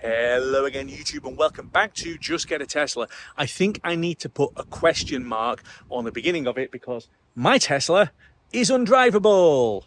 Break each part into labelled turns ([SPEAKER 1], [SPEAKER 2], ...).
[SPEAKER 1] Hello again, YouTube, and welcome back to Just Get a Tesla. I think I need to put a question mark on the beginning of it because my Tesla is undrivable.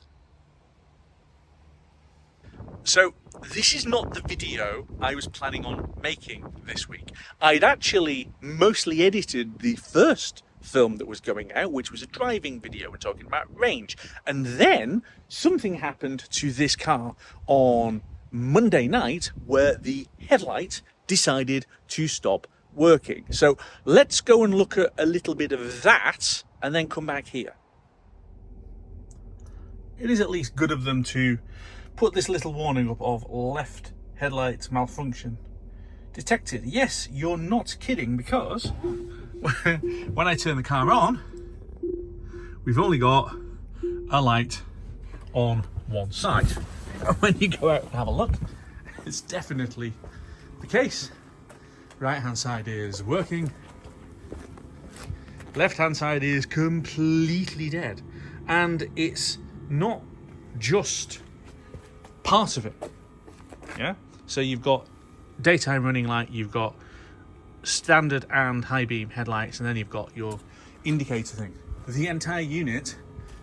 [SPEAKER 1] So this is not the video I was planning on making this week. I'd actually mostly edited the first film that was going out, which was a driving video. We're talking about range. And then something happened to this car on Monday night where the headlight decided to stop working. So let's go and look at a little bit of that and then come back here. It is at least good of them to put this little warning up of left headlight malfunction detected. Yes, you're not kidding, because when I turn the car on, we've only got a light on one side. When you go out and have a look, it's definitely the case. Right hand side is working, left hand side is completely dead, and it's not just part of it. Yeah, so you've got daytime running light, you've got standard and high beam headlights, and then you've got your indicator thing. The entire unit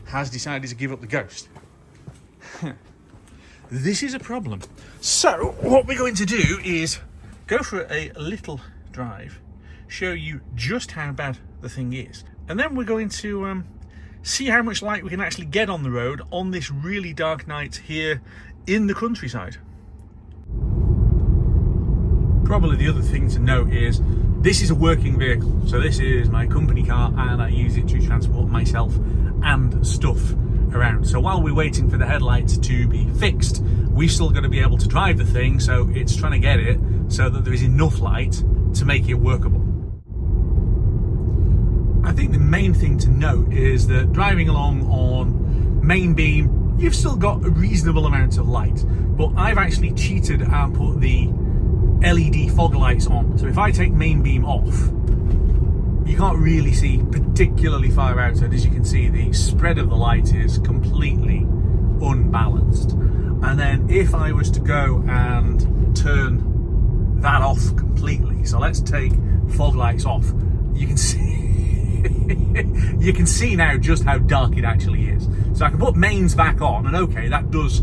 [SPEAKER 1] has decided to give up the ghost. This is a problem. So what we're going to do is go for a little drive, show you just how bad the thing is, and then we're going to see how much light we can actually get on the road on this really dark night here in the countryside. Probably the other thing to note is this is a working vehicle. So this is my company car and I use it to transport myself and stuff around. So while we're waiting for the headlights to be fixed, we've still got to be able to drive the thing. So it's trying to get it so that there is enough light to make it workable. I think the main thing to note is that driving along on main beam, you've still got a reasonable amount of light, but I've actually cheated and put the LED fog lights on. So if I take main beam off, you can't really see particularly far out, and as you can see, the spread of the light is completely unbalanced. And then if I was to go and turn that off completely, so let's take fog lights off, you can see you can see now just how dark it actually is. So I can put mains back on, and okay, that does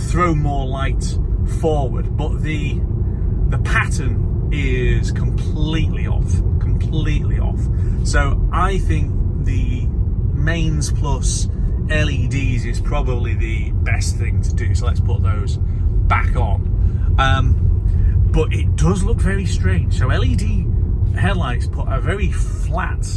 [SPEAKER 1] throw more light forward, but the pattern is completely off. So I think the mains plus LEDs is probably the best thing to do. So let's put those back on. But it does look very strange. So LED headlights put a very flat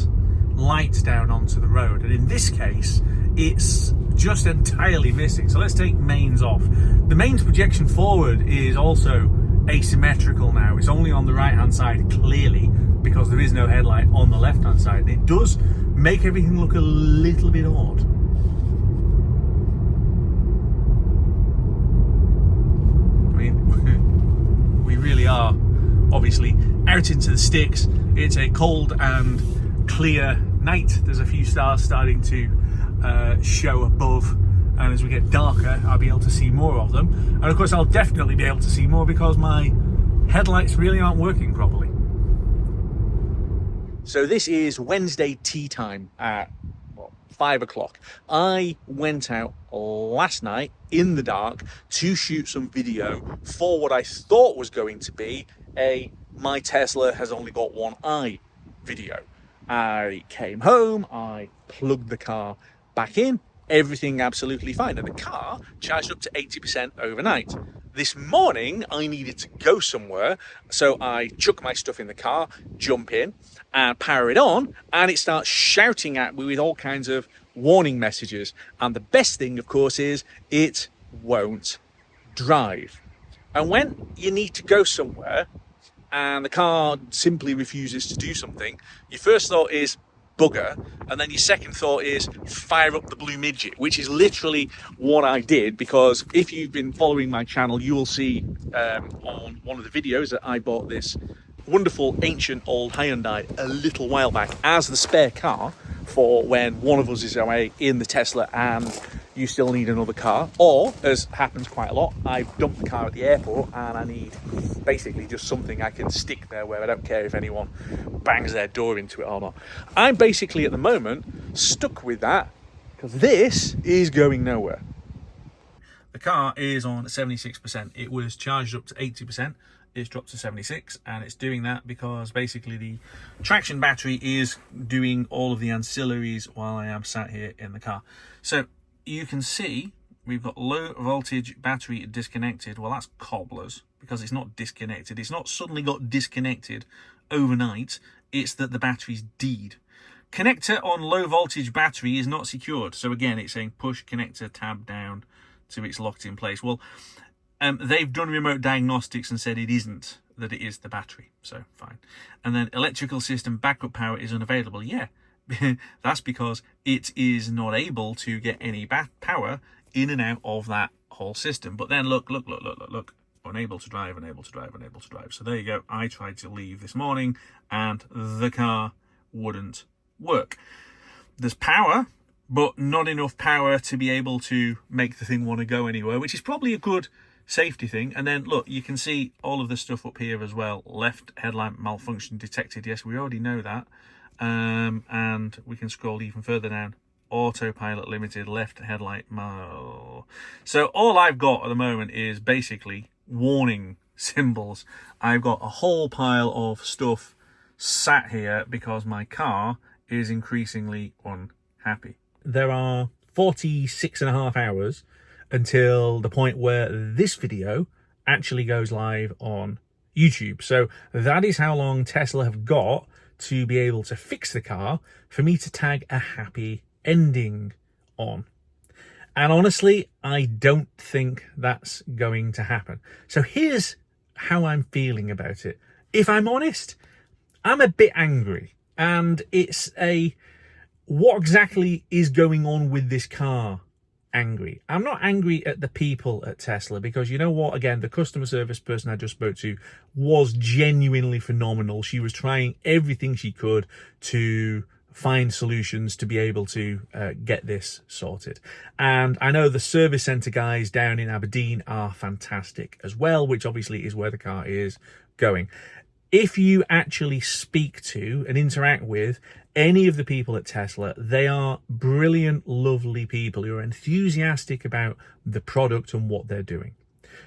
[SPEAKER 1] light down onto the road, and in this case it's just entirely missing. So let's take mains off. The mains projection forward is also asymmetrical now. It's only on the right hand side clearly because there is no headlight on the left hand side, and it does make everything look a little bit odd. I mean, we really are obviously out into the sticks. It's a cold and clear night. There's a few stars starting to show above, and as we get darker I'll be able to see more of them, and of course I'll definitely be able to see more because my headlights really aren't working properly. So this is Wednesday tea time at 5 o'clock. I went out last night in the dark to shoot some video for what I thought was going to be a my Tesla has only got one eye video. I came home, I plugged the car back in, everything absolutely fine, and the car charged up to 80% overnight. This morning I needed to go somewhere, so I chuck my stuff in the car, jump in and power it on, and it starts shouting at me with all kinds of warning messages. And the best thing, of course, is it won't drive. And when you need to go somewhere and the car simply refuses to do something, your first thought is bugger, and then your second thought is fire up the blue midget, which is literally what I did, because if you've been following my channel you will see on one of the videos that I bought this wonderful ancient old Hyundai a little while back as the spare car for when one of us is away in the Tesla and you still need another car, or, as happens quite a lot, I've dumped the car at the airport and I need basically just something I can stick there where I don't care if anyone bangs their door into it or not. I'm basically at the moment stuck with that because this is going nowhere. The car is on 76%. It was charged up to 80%. It's dropped to 76, and it's doing that because basically the traction battery is doing all of the ancillaries while I am sat here in the car. So you can see we've got low voltage battery disconnected. Well, that's cobblers because it's not disconnected. It's not suddenly got disconnected overnight. It's that the battery's dead. Connector on low voltage battery is not secured. So again, it's saying push connector tab down to it's locked in place. Well, they've done remote diagnostics and said it isn't, that it is the battery. So fine. And then electrical system backup power is unavailable. Yeah, that's because it is not able to get any power in and out of that whole system. But then look, unable to drive. So there you go. I tried to leave this morning and the car wouldn't work. There's power, but not enough power to be able to make the thing want to go anywhere, which is probably a good safety thing. And then look, you can see all of the stuff up here as well. Left headlight malfunction detected. Yes, we already know that. And we can scroll even further down. Autopilot limited, left headlight mal. So all I've got at the moment is basically warning symbols. I've got a whole pile of stuff sat here because my car is increasingly unhappy. There are 46.5 hours until the point where this video actually goes live on YouTube. So that is how long Tesla have got to be able to fix the car for me to tag a happy ending on. And honestly, I don't think that's going to happen. So here's how I'm feeling about it. If I'm honest, I'm a bit angry. And it's what exactly is going on with this car angry. I'm not angry at the people at Tesla because you know what? Again, the customer service person I just spoke to was genuinely phenomenal. She was trying everything she could to find solutions to be able to get this sorted. And I know the service centre guys down in Aberdeen are fantastic as well, which obviously is where the car is going. If you actually speak to and interact with any of the people at Tesla, they are brilliant, lovely people who are enthusiastic about the product and what they're doing.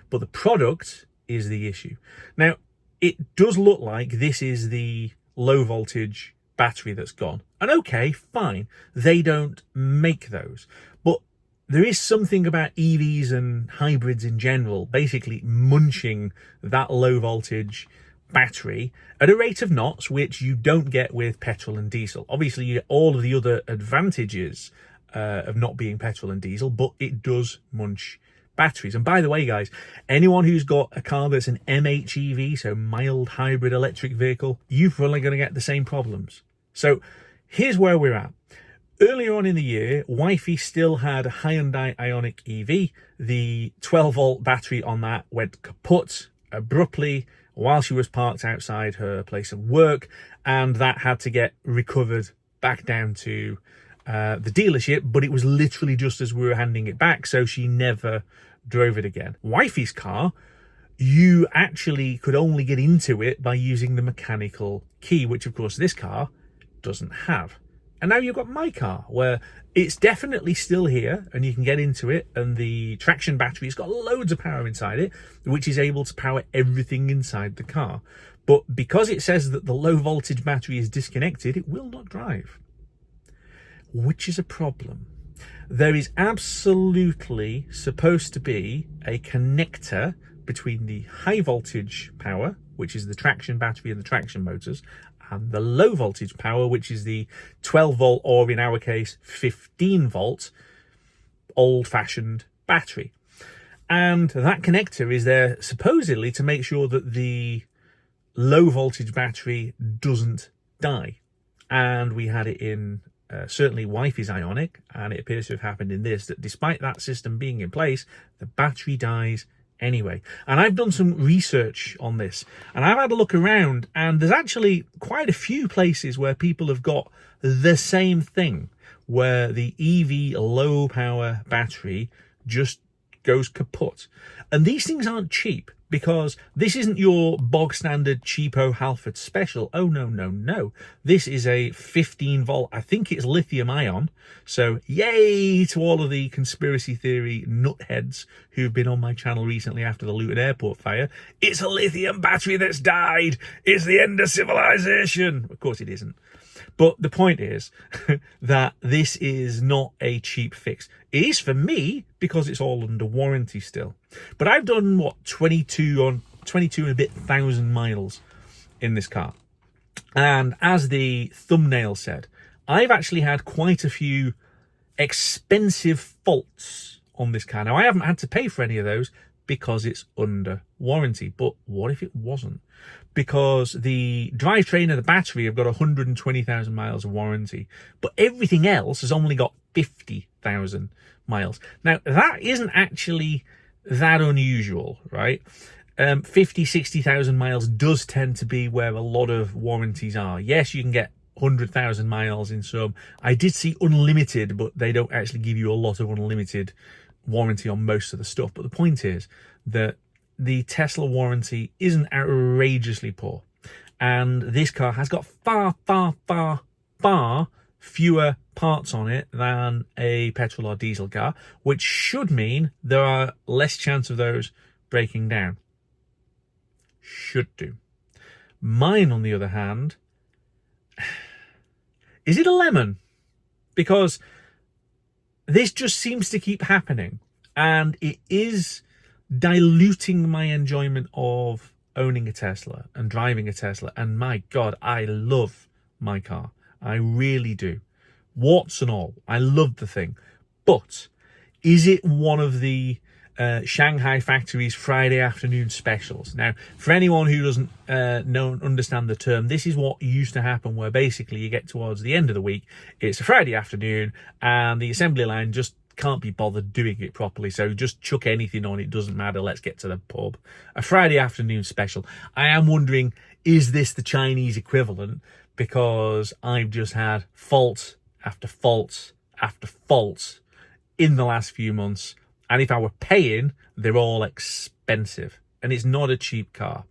[SPEAKER 1] But the product is the issue. Now, it does look like this is the low voltage battery that's gone. And okay, fine, they don't make those. But there is something about EVs and hybrids in general, basically munching that low voltage battery at a rate of knots which you don't get with petrol and diesel. Obviously you get all of the other advantages of not being petrol and diesel, but it does munch batteries. And by the way guys, anyone who's got a car that's an MHEV, so mild hybrid electric vehicle, you're probably going to get the same problems. So here's where we're at. Earlier on in the year, Wifey still had a Hyundai Ioniq EV. The 12 volt battery on that went kaput abruptly while she was parked outside her place of work, and that had to get recovered back down to the dealership, but it was literally just as we were handing it back, so she never drove it again. Wifey's car, you actually could only get into it by using the mechanical key, which of course this car doesn't have. And now you've got my car, where it's definitely still here and you can get into it, and the traction battery's got loads of power inside it, which is able to power everything inside the car. But because it says that the low voltage battery is disconnected, it will not drive, which is a problem. There is absolutely supposed to be a connector between the high voltage power, which is the traction battery and the traction motors, and the low voltage power, which is the 12 volt, or in our case 15 volt old-fashioned battery. And that connector is there supposedly to make sure that the low voltage battery doesn't die. And we had it in certainly Wifey's Ioniq, and it appears to have happened in this, that despite that system being in place, the battery dies anyway. And I've done some research on this, and I've had a look around, and there's actually quite a few places where people have got the same thing.
[SPEAKER 2] where the EV low power battery just goes kaput. And these things aren't cheap, because this isn't your bog standard cheapo Halford special. Oh no, no, no. This is a 15 volt, I think it's lithium ion. So yay to all of the conspiracy theory nutheads who've been on my channel recently after the Luton Airport fire. It's a lithium battery that's died. It's the end of civilization. Of course it isn't. But the point is that this is not a cheap fix. It is for me because it's all under warranty still. But I've done, what, 22 and a bit thousand miles in this car. And as the thumbnail said, I've actually had quite a few expensive faults on this car. Now, I haven't had to pay for any of those because it's under warranty. But what if it wasn't? Because the drivetrain and the battery have got 120,000 miles of warranty, but everything else has only got 50,000 miles. Now, that isn't actually that unusual, right? 50, 60,000 miles does tend to be where a lot of warranties are. Yes, you can get 100,000 miles in some. I did see unlimited, but they don't actually give you a lot of unlimited warranty on most of the stuff. But the point is that the Tesla warranty isn't outrageously poor. And this car has got far, far, far, far fewer parts on it than a petrol or diesel car, which should mean there are less chance of those breaking down. Should do. Mine, on the other hand, is it a lemon? Because this just seems to keep happening, and it is diluting my enjoyment of owning a Tesla and driving a Tesla. And my God, I love my car. I really do. Warts and all. I love the thing. But is it one of the Shanghai factory's Friday afternoon specials? Now, for anyone who doesn't understand the term, this is what used to happen, where basically you get towards the end of the week, it's a Friday afternoon, and the assembly line just can't be bothered doing it properly, so just chuck anything on, it doesn't matter, let's get to the pub. A Friday afternoon special. I am wondering, is this the Chinese equivalent? Because I've just had fault after fault after fault in the last few months, and if I were paying, they're all expensive, and it's not a cheap car.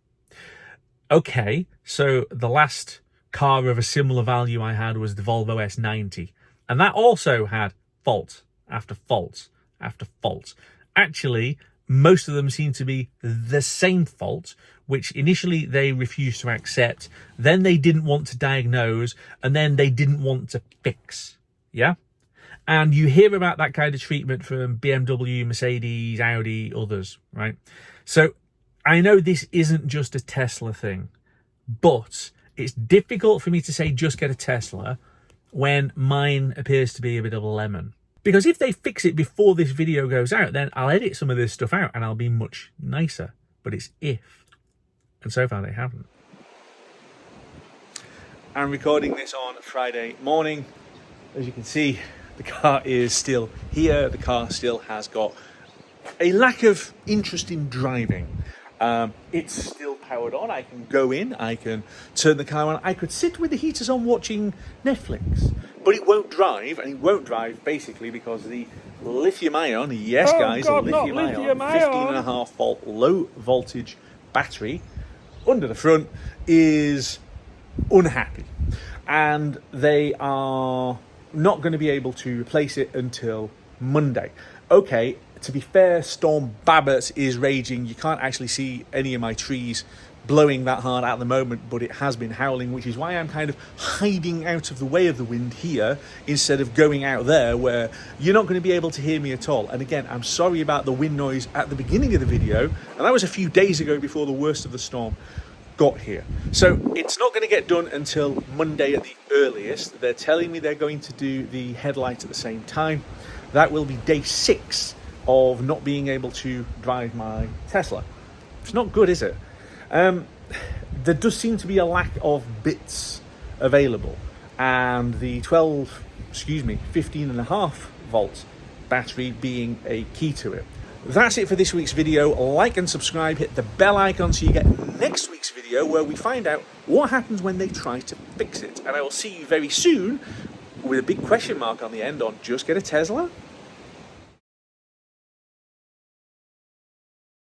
[SPEAKER 2] Okay, so the last car of a similar value I had was the Volvo S90, and that also had fault after fault after fault. Actually, most of them seem to be the same fault, which initially they refused to accept, then they didn't want to diagnose, and then they didn't want to fix. Yeah? And you hear about that kind of treatment from BMW, Mercedes, Audi, others, right? So I know this isn't just a Tesla thing, but it's difficult for me to say just get a Tesla when mine appears to be a bit of a lemon. Because if they fix it before this video goes out, then I'll edit some of this stuff out and I'll be much nicer. But it's if. And so far they haven't. I'm recording this on Friday morning. As you can see, the car is still here. The car still has got a lack of interest in driving. It's still powered on. I can go in, I can turn the car on, I could sit with the heaters on watching Netflix, but it won't drive, and it won't drive basically because the lithium ion, yes guys, the lithium ion 15.5 volt low voltage battery under the front is unhappy, and they are not going to be able to replace it until Monday. Okay, to be fair, Storm Babbitt is raging. You can't actually see any of my trees blowing that hard at the moment, but it has been howling, which is why I'm kind of hiding out of the way of the wind here instead of going out there where you're not going to be able to hear me at all. And again, I'm sorry about the wind noise at the beginning of the video, and that was a few days ago before the worst of the storm got here. So it's not going to get done until Monday at the earliest. They're telling me they're going to do the headlight at the same time. That will be day 6 of not being able to drive my Tesla. It's not good, is it? There does seem to be a lack of bits available, and the 15.5 volt battery being a key to it. That's it for this week's video. Like and subscribe, hit the bell icon so you get next week's video where we find out what happens when they try to fix it. And I will see you very soon
[SPEAKER 1] with a big question mark on the end on just get a Tesla.